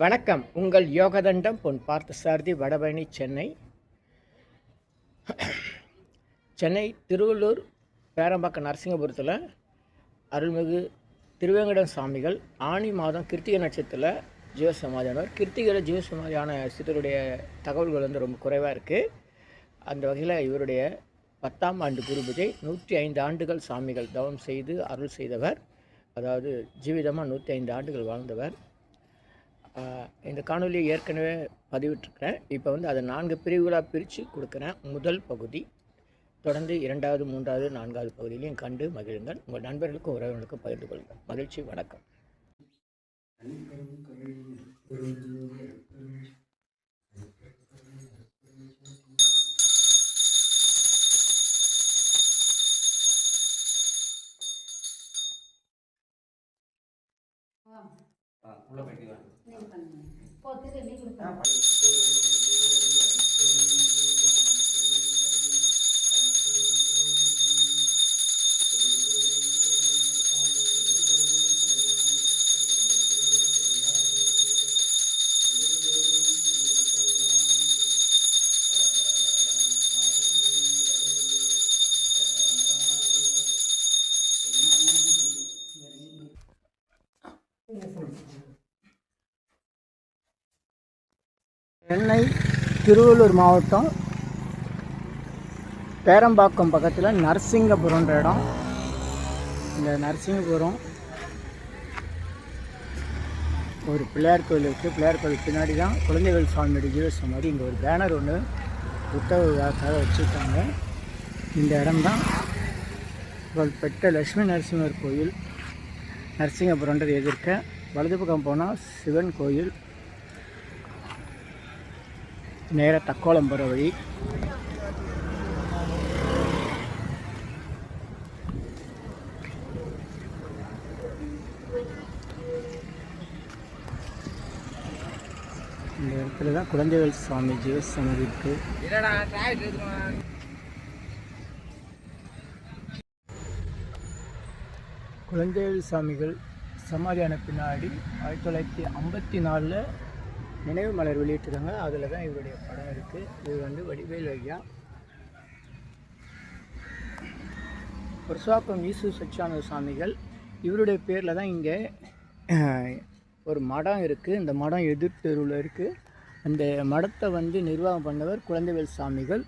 வணக்கம். உங்கள் யோகதண்டம் பொன் பார்த்தசாரதி, வடபழனி, சென்னை. சென்னை திருவள்ளூர் பேரம்பாக்கம் நரசிங்கபுரத்தில் அருள்மிகு திருவேங்கடம் சாமிகள் ஆனி மாதம் கிருத்திகை நட்சத்திரத்தில் ஜீவசமாதியானவர். கிருத்திகையில் ஜீவசமாதியான சித்தருடைய தகவல்கள் வந்து ரொம்ப குறைவாக இருக்குது. அந்த வகையில் இவருடைய 10ஆம் ஆண்டு குரு பூஜை. 105 ஆண்டுகள் சாமிகள் தவம் செய்து அருள் செய்தவர். அதாவது ஜீவிதமாக 105 ஆண்டுகள் வாழ்ந்தவர். இந்த காணொலியை ஏற்கனவே பதிவிட்டிருக்கிறேன். இப்போ வந்து அதை 4 பிரிவுகளாக பிரித்து கொடுக்குறேன். முதல் பகுதி தொடர்ந்து 2வது, 3வது, 4வது பகுதியிலையும் கண்டு மகிழுங்கள். உங்கள் நண்பர்களுக்கும் உறவினர்களுக்கும் பகிர்ந்து கொள்ளுங்கள். மகிழ்ச்சி. வணக்கம். உள்ள போய்க்கலாம். சென்னை திருவள்ளூர் மாவட்டம் பேரம்பாக்கம் பக்கத்தில் நரசிங்கபுரம்ன்ற இடம். இந்த நரசிங்கபுரம் ஒரு பிள்ளையார் கோயில் இருக்குது. பிள்ளையார் கோயில் பின்னாடி தான் குழந்தைகள் சுவாமியுடைய ஜீவசமாதி. இங்கே ஒரு பேனர் ஒன்று புத்தகத்துக்காக வச்சுருக்காங்க. இந்த இடம்தான் புகழ்பெற்ற லட்சுமி நரசிம்மர் கோயில். நரசிங்கபுரன்றது எதிர்க்க வலது பக்கம் போனால் சிவன் கோயில், நேர தக்கோலம் போகிற வழி. இந்த இடத்துல தான் குழந்தைகள் சுவாமி ஜீவசமாதி இருக்கு. குழந்தைகள் சாமிகள் சமாதியான பின்னாடி 1954 நினைவு மலர் வெளியிட்டிருக்காங்க. அதில் தான் இவருடைய படம் இருக்குது. இது வந்து வடிவேல் ஐயா. புருஷாக்கம் ஈசு சச்சானந்த சாமிகள் இவருடைய பேரில் தான் இங்கே ஒரு மடம் இருக்குது. இந்த மடம் எதிர்த்தெருவில் இருக்குது. அந்த மடத்தை வந்து நிர்வாகம் பண்ணவர் குழந்தைவேல் சாமிகள்.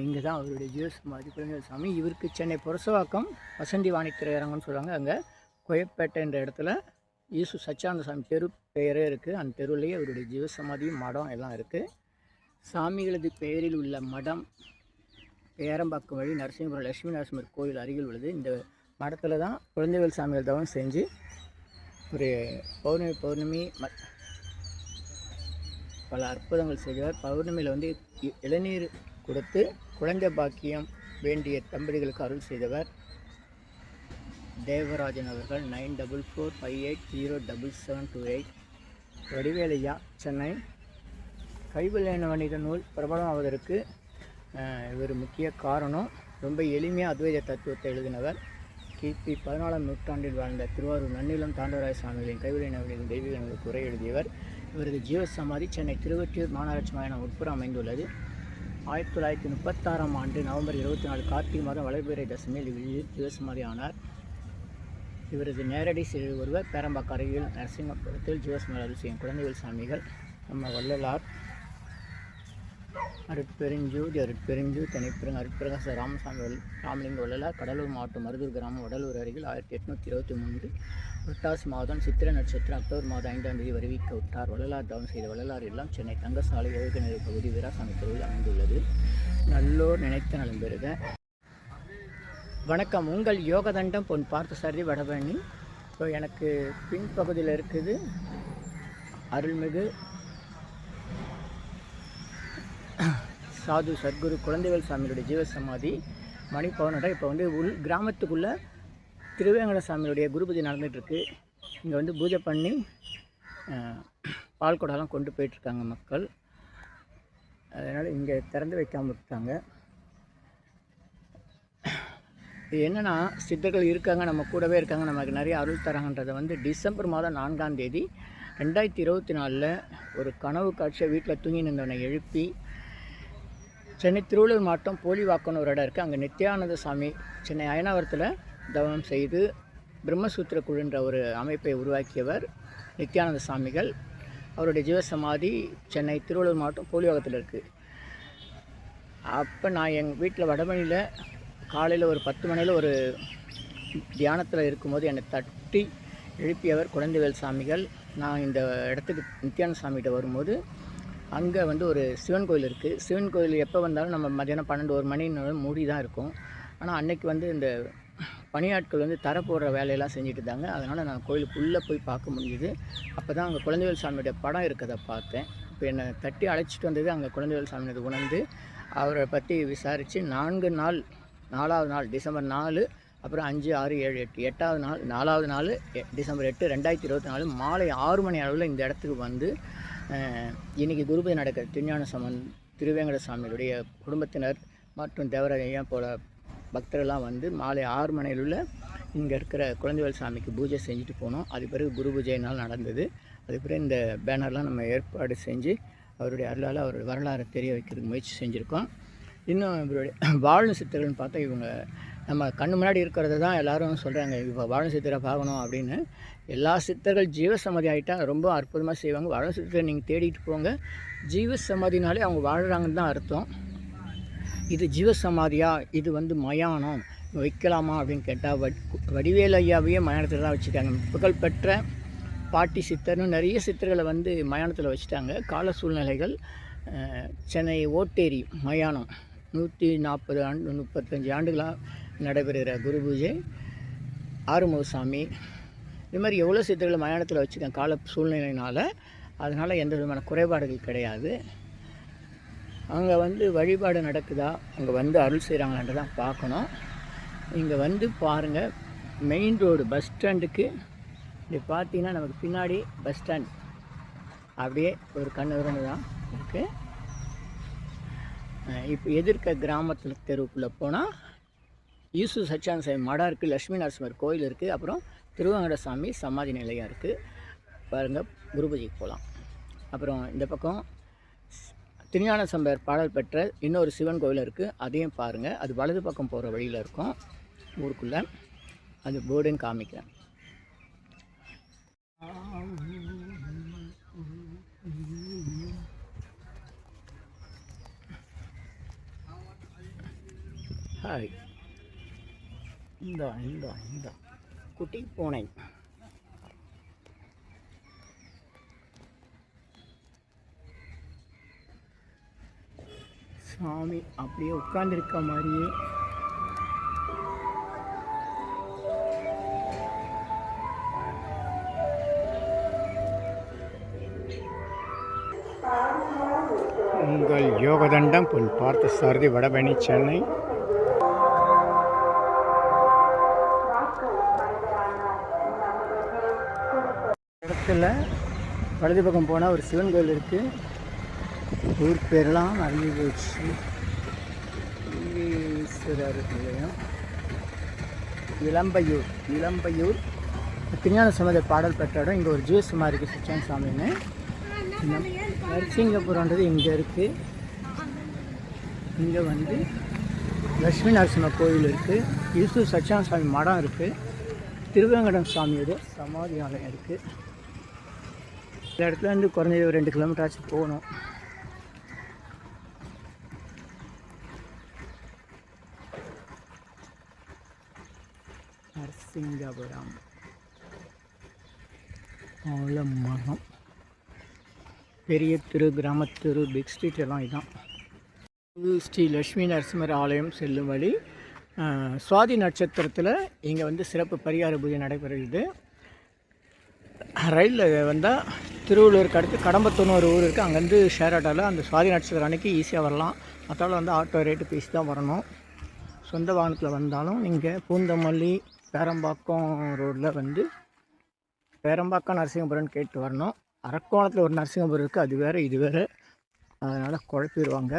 இங்கே தான் அவருடைய ஜீவசமாதி குழந்தைவேல் சாமி. இவருக்கு சென்னை புரசவாக்கம் வசந்தி வாணித்திரையரங்கன்னு சொல்கிறாங்க. அங்கே கோயப்பேட்டை என்ற இடத்துல ஈசு சச்சானந்த சாமி தெரு பெயரே இருக்குது. அந்த தெருவிலேயே அவருடைய ஜீவசமாதியும் மடம் எல்லாம் இருக்குது. சாமிகளது பெயரில் உள்ள மடம் பேரம்பாக்கம் வழி நரசிங்கபுரம் லட்சுமி நரசிம்மர் கோயில் அருகில் உள்ளது. இந்த மடத்தில் தான் குழந்தைவேல் சாமிகள் தவம் செஞ்சு ஒரு பௌர்ணமி பல அற்புதங்கள் செய்தவர். பௌர்ணமியில் வந்து இளநீர் கொடுத்து குழந்தை பாக்கியம் வேண்டிய தம்பதிகளுக்கு அருள் செய்தவர். தேவராஜன் அவர்கள் 9445807728. வடிவேலையா, சென்னை. கைவல்யான வணிக நூல் பிரபலமாவதற்கு இவர் முக்கிய காரணம். ரொம்ப எளிமையாக அத்வைத தத்துவத்தை எழுதினவர். கிபி 14ஆம் நூற்றாண்டில் வாழ்ந்த திருவாரூர் நன்னிலம் தாண்டவராய சாமிகளின் கைவல்யான வணிக தெய்வீக நூல் குறை எழுதியவர். இவரது ஜீவசமாதி சென்னை திருவொற்றியூர் மாநகராட்சி மாநிலம் உட்புறம் அமைந்துள்ளது. 1936ஆம் ஆண்டு நவம்பர் 24 கார்த்திகை மாதம் வளர்பிறை தசமியில் இவர் ஜீவசமாதி ஆனார். இவரது நேரடி சிறு ஒருவர் பேரம்பாக்கம் அருகில் நரசிங்கபுரத்தில் ஜீவசமாதி அருள் செய்யும் குழந்தைவேல் சாமிகள். நம்ம வள்ளலார் அருட்பெருஞ்சூதி தனிப்பெருங்க அருட்பிரகாச ராமசாமி ராமலிங்க வள்ளலார் கடலூர் மாவட்டம் மருதூர் கிராமம் வடலூர் அருகில் 1823 புரட்டாசி மாதம் சித்திரை நட்சத்திரம் அக்டோபர் மாதம் 5ஆம் தேதி வருவிக்க விட்டார். வள்ளலார் தவம் செய்த வள்ளலார் இல்லம் சென்னை தங்கசாலை யோகநேரு பகுதி வீராசாமி தெருவில் அமைந்துள்ளது. நல்லோர் நினைத்த நலம் பெறுக. வணக்கம். உங்கள் யோகதண்டம் பொன் பார்த்தசாரதி, வடபழனி. ஸோ எனக்கு பின்பகுதியில் இருக்குது அருள்மிகு சாது சத்குரு குழந்தைவேல் சாமியுடைய ஜீவசமாதி மணிப்பவனோட இப்போ வந்து கிராமத்துக்குள்ளே திருவேங்கட சாமியுடைய குருபூஜை நடந்துகிட்ருக்கு. இங்கே வந்து பூஜை பண்ணி பால் குடம்லாம் கொண்டு போயிட்டுருக்காங்க மக்கள். அதனால் இங்கே திறந்து வைக்காமல் விட்டாங்க. இது என்னென்னா, சித்தர்கள் இருக்காங்க, நம்ம கூடவே இருக்காங்க, நமக்கு நிறைய அருள் தராங்கன்றதை வந்து டிசம்பர் மாதம் 4ஆம் தேதி 2024 ஒரு கனவு காட்சியை வீட்டில் தூங்கி நின்றவனை எழுப்பி சென்னை திருவள்ளூர் மாவட்டம் போலிவாக்கம்னு ஒரு இடம் இருக்குது. அங்கே நித்யானந்த சாமி சென்னை அயனாவரத்தில் தவம் செய்து பிரம்மசூத்திர குழுன்ற ஒரு அமைப்பை உருவாக்கியவர் நித்யானந்த சாமிகள். அவருடைய ஜீவசமாதி சென்னை திருவள்ளூர் மாவட்டம் போலிவாக்கத்தில் இருக்குது. அப்போ நான் எங்கள் வீட்டில் வடமணியில் காலையில் ஒரு 10 மணியில் ஒரு தியானத்தில் இருக்கும்போது என்னை தட்டி எழுப்பியவர் குழந்தைவேல் சாமிகள். நான் இந்த இடத்துக்கு நித்யானந்த சாமிகிட்ட வரும்போது அங்கே வந்து ஒரு சிவன் கோயில் இருக்குது. சிவன் கோயில் எப்போ வந்தாலும் நம்ம மதியானம் 12-1 மணி மூடி தான் இருக்கும். ஆனால் அன்றைக்கி வந்து இந்த பணியாட்கள் வந்து தர போடுற வேலையெல்லாம் செஞ்சுட்டு இருந்தாங்க. அதனால் நான் கோயிலுக்குள்ளே போய் பார்க்க முடிஞ்சுது. அப்போ தான் அங்கே குழந்தைவேல் சாமியோடைய படம் இருக்கிறத பார்த்தேன். இப்போ என்னை தட்டி அழைச்சிட்டு வந்தது அங்கே குழந்தைவேல் சாமியை உணர்ந்து அவரை பற்றி விசாரித்து 4 நாள் 4வது நாள் டிசம்பர் 4, அப்புறம் 5, 6, 7, 8 8வது நாள் 4வது நாள் டிசம்பர் 8, 2024 மாலை 6 மணி அளவில் இந்த இடத்துக்கு வந்து இன்றைக்கி குருபூஜை நடக்கிற திருஞான திருவேங்கட சாமியுடைய குடும்பத்தினர் மற்றும் தேவராஜையா போல பக்தர்கள்லாம் வந்து மாலை 6 மணியில் இங்கே இருக்கிற குழந்தைவேல் சாமிக்கு பூஜை செஞ்சுட்டு போனோம். அது பிறகு குரு பூஜை நாள் நடந்தது. அது பிறகு இந்த பேனர்லாம் நம்ம ஏற்பாடு செஞ்சு அவருடைய அருளால் அவருடைய வரலாறு தெரிய வைக்கிறதுக்கு முயற்சி செஞ்சுருக்கோம். இன்னும் இவருடைய வாழும் சித்தர்கள்னு பார்த்தா இவங்க நம்ம கண்ணு முன்னாடி இருக்கிறத தான் எல்லோரும் சொல்கிறாங்க, இப்போ வாழும் சித்தரை பார்க்கணும் அப்படின்னு. எல்லா சித்தர்கள் ஜீவசமாதி ஆகிட்டால் ரொம்ப அற்புதமாக செய்வாங்க. வாழும் சித்தரை நீங்கள் தேடிட்டு போங்க. ஜீவசமாதினாலே அவங்க வாழ்கிறாங்கன்னு தான் அர்த்தம். இது ஜீவசமாதியா, இது வந்து மயானம் வைக்கலாமா அப்படின்னு கேட்டால் வடிவேல் ஐயாவையே மயானத்தில் தான் வச்சுட்டாங்க. புகழ்பெற்ற பாட்டி சித்தர்னு நிறைய சித்தர்களை வந்து மயானத்தில் வச்சுட்டாங்க. கால சூழ்நிலைகள் சென்னை ஓட்டேரி மயானம் 140 ஆண்டு 35 ஆண்டுகளாக நடைபெறுகிற குரு பூஜை, ஆறுமுகசாமி, இது மாதிரி எவ்வளோ சித்தர்களை மயானத்தில் வச்சுருக்கேன் கால சூழ்நிலையினால். அதனால் எந்த விதமான குறைபாடுகள் கிடையாது. அங்கே வந்து வழிபாடு நடக்குதா, அங்கே வந்து அருள் செய்கிறாங்களான்ட்டு தான் பார்க்கணும். இங்கே வந்து பாருங்கள், மெயின் ரோடு பஸ் ஸ்டாண்டுக்கு இப்படி பார்த்தீங்கன்னா நமக்கு பின்னாடி பஸ் ஸ்டாண்ட் அப்படியே ஒரு கண்ணு தான் இருக்குது. இப்போ எதிர்க்க கிராமத்தில் தெருவுக்குள்ளே போனால் ஈசு சச்சானந்த சாமி மடம் இருக்குது, லட்சுமி நரசிம்மர் கோயில் இருக்குது, அப்புறம் திருவேங்கட சாமி சமாதி நிலையம் இருக்குது. பாருங்கள், குருபூஜைக்கு போகலாம். அப்புறம் இந்த பக்கம் திருஞான சம்பந்தர் பாடல் பெற்ற இன்னொரு சிவன் கோயில் இருக்குது, அதையும் பாருங்கள். அது வலது பக்கம் போகிற வழியில் இருக்கும் ஊருக்குள்ளே. அது போர்டுன்னு காமிக்கிறேன். ஹாய், இந்த குட்டி பூனை சாமி அப்படியே உட்கார்ந்துருக்க மாதிரியே உங்கள் யோகதண்டம் பொன் பார்த்த சாரதி, வடபழனி, சென்னை. இடத்துல வலது பக்கம் போனால் ஒரு சிவன் கோயில் இருக்குது. ஊர் பேரெல்லாம் மறந்து போச்சு. ஈஸ்வரர் நிலையம், இளம்பையூர் திருஞான சம்பந்தர் பாடல் பெற்ற இடம். இங்கே ஒரு ஜீவசமாதி இருக்குது, சச்சானந்த சாமின்னு. நரசிங்கபுரம்ன்றது இங்கே இருக்குது. இங்கே வந்து லட்சுமி நரசிம்மர் கோயில் இருக்குது, ஈசு சச்சானந்த சாமி மடம் இருக்குது, திருவேங்கடம் சாமியோட சமாதி ஆலயம் இருக்குது. இந்த இடத்துல வந்து குறைஞ்சது ஒரு 2 கிலோமீட்டர் ஆச்சு போகணும். நரசிங்கபுரம் மரம், பெரிய திரு, கிராமத்திரு, பிக் ஸ்ட்ரீட் எல்லாம் இதான். ஸ்ரீ லட்சுமி நரசிம்மர் ஆலயம் செல்லும் வழி. சுவாதி நட்சத்திரத்தில் இங்கே வந்து சிறப்பு பரிகார பூஜை நடைபெறுகிறது. ரயிலில் வந்தால் திருவள்ளூருக்கு அடுத்து கடம்பத்தூர்னு ஒரு ஊர் இருக்குது. அங்கேருந்து ஷேர் ஆட்டோவில் அந்த சுவாதி நட்சத்திரம் அன்றைக்கி ஈஸியாக வரலாம். மற்றவங்க வந்து ஆட்டோ ரேட்டு பேசி தான் வரணும். சொந்த வாகனத்தில் வந்தாலும் நீங்கள் பூந்தமல்லி பேரம்பாக்கம் ரோட்டில் வந்து பேரம்பாக்கம் நரசிங்கபுரம்னு கேட்டு வரணும். அரக்கோணத்தில் ஒரு நரசிங்கபுரம் இருக்குது, அது வேறு இது வேறு, அதனால் குழப்பிடுவாங்க.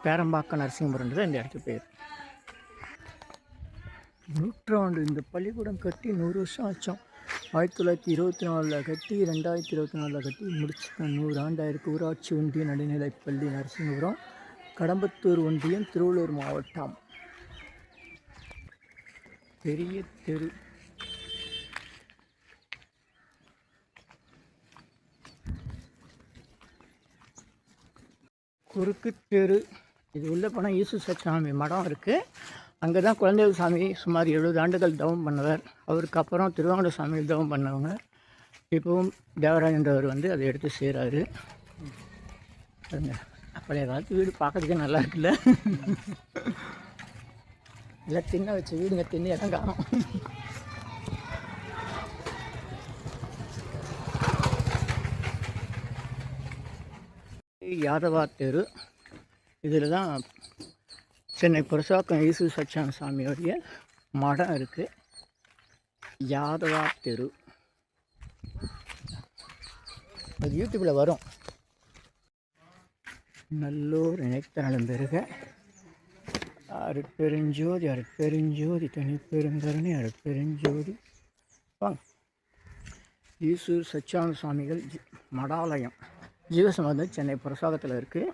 பேரம்பாக்கம் நரசிங்கபுரம்ன்றது இந்த இடத்துக்கு பேர். நூற்றாண்டு இந்த பள்ளிக்கூடம் கட்டி 100 வருஷம் ஆச்சோம். 1924 கட்டி 2024 கட்டி முடிச்சுட்டேன். 100 ஆண்டாயிருக்கு. ஊராட்சி ஒன்றிய நடுநிலைப்பள்ளி நரசிங்கபுரம், கடம்பத்தூர் ஒன்றியம், திருவள்ளூர் மாவட்டம். பெரிய தெரு. குறுக்கு தெரு. இது உள்ள போனால் ஈசு சச்சாமி மடம் இருக்குது. அங்கே தான் குழந்தைகள் சாமி சுமார் 70 ஆண்டுகள் தவம் பண்ணவர். அவருக்கு அப்புறம் திருவாங்கட சாமி தவம் பண்ணவங்க. இப்போவும் தேவராஜன்றவர் வந்து அதை எடுத்து செய்கிறாரு. பழைய காலத்து வீடு பார்க்கறதுக்கே நல்லா இருக்குல்ல. இல்லை தின்ன வச்ச வீடுங்க, தின்னு இடம் காணும். யாதவா தெரு. இதில் தான் சென்னை புரசாக்கம் ஈசு சச்சான் சாமியோடைய மடம் இருக்குது. யாதவா தெரு. அது யூடியூப்பில் வரும். நல்லூர் நினைத்த நலம் பெருக. அருட்பெருஞ்சோதி அருட்பெருஞ்சோதி தனிப்பெருங்கருணை அருட்பெருஞ்சோதி. வாங்க. ஈசூர் சச்சானந்த சுவாமிகள் மடாலயம் ஜீவசமாதி சென்னை புரசாகத்தில் இருக்குது.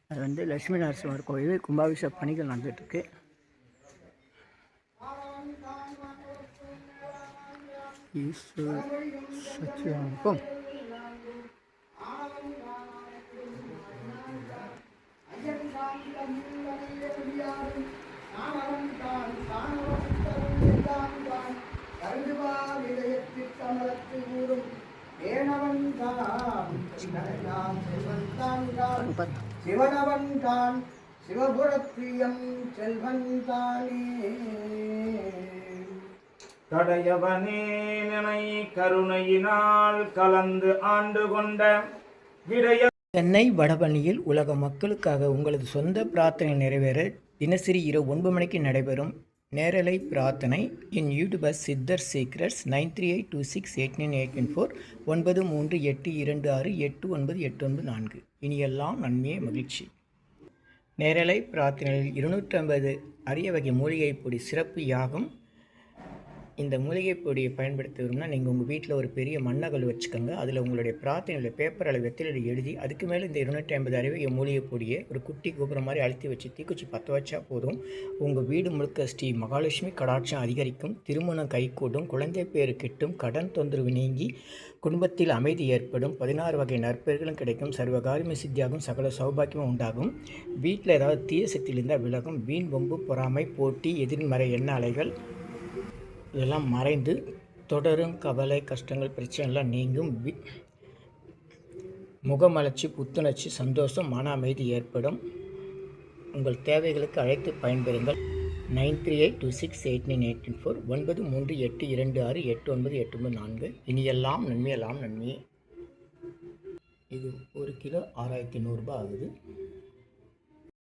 அது வந்து லட்சுமி நரசிம்மர் கோயில் கும்பாபிஷேக பணிகள் நடந்துகிட்ருக்கு. ஈஸ்வர் சச்சிதானந்தம். சிவனவன் தான் சிவபுரப்பிரியம் செல்வன் தானே. கடையவனே நினை கருணையினால் கலந்து ஆண்டு கொண்ட விடைய. சென்னை வடபழனியில் உலக மக்களுக்காக உங்களது சொந்த பிரார்த்தனை நிறைவேற தினசரி இரவு 9 மணிக்கு நடைபெறும் நேரலை பிரார்த்தனை இன் யூடியூபர் சித்தர் சீக்ரெட்ஸ் 9382689814 9382268984. இனியெல்லாம் நன்மையே மகிழ்ச்சி. நேரலை பிரார்த்தனையில் 250 அரிய வகை மூலிகை பொடி சிறப்பு யாகம். இந்த மூலிகை பொடியை பயன்படுத்துகிறோம்னா நீங்கள் உங்கள் வீட்டில் ஒரு பெரிய மண்ணகல் வச்சுக்கோங்க. அதில் உங்களுடைய பிரார்த்தனையில் பேப்பர் அளவு வெத்தில எழுதி அதுக்கு மேலே இந்த 250 அரிய மூலிகை பொடியை ஒரு குட்டி கோபுரம் மாதிரி அழுத்தி வச்சு தீக்குச்சி பற்ற வச்சா போதும். உங்கள் வீடு முழுக்க ஸ்ரீ மகாலட்சுமி கடாட்சம் அதிகரிக்கும், திருமணம் கைகூடும், குழந்தை பேரு கிட்டும், கடன் தொந்தரவு நீங்கி குடும்பத்தில் அமைதி ஏற்படும், 16 வகை நற்பெயர்களும் கிடைக்கும், சர்வகாரியமே சித்தியாகும், சகல சௌபாக்கியமும் உண்டாகும். வீட்டில் ஏதாவது தீய சக்தியில் இருந்தால் விலகும். வீண் வம்பு பொறாமை போட்டி எதிர்மறை எண்ண அலைகள் இதெல்லாம் மறைந்து தொடரும் கவலை கஷ்டங்கள் பிரச்சனைலாம் நீங்கும். முகமலர்ச்சி புத்துணர்ச்சி சந்தோஷம் மன அமைதி ஏற்படும். உங்கள் தேவைகளுக்கு அழைத்து பயன்பெறுங்கள். 9382689814 9382268984. இனியெல்லாம் நன்மையெல்லாம் நன்மையே. இது 1 கிலோ 6100 ரூபாய் ஆகுது.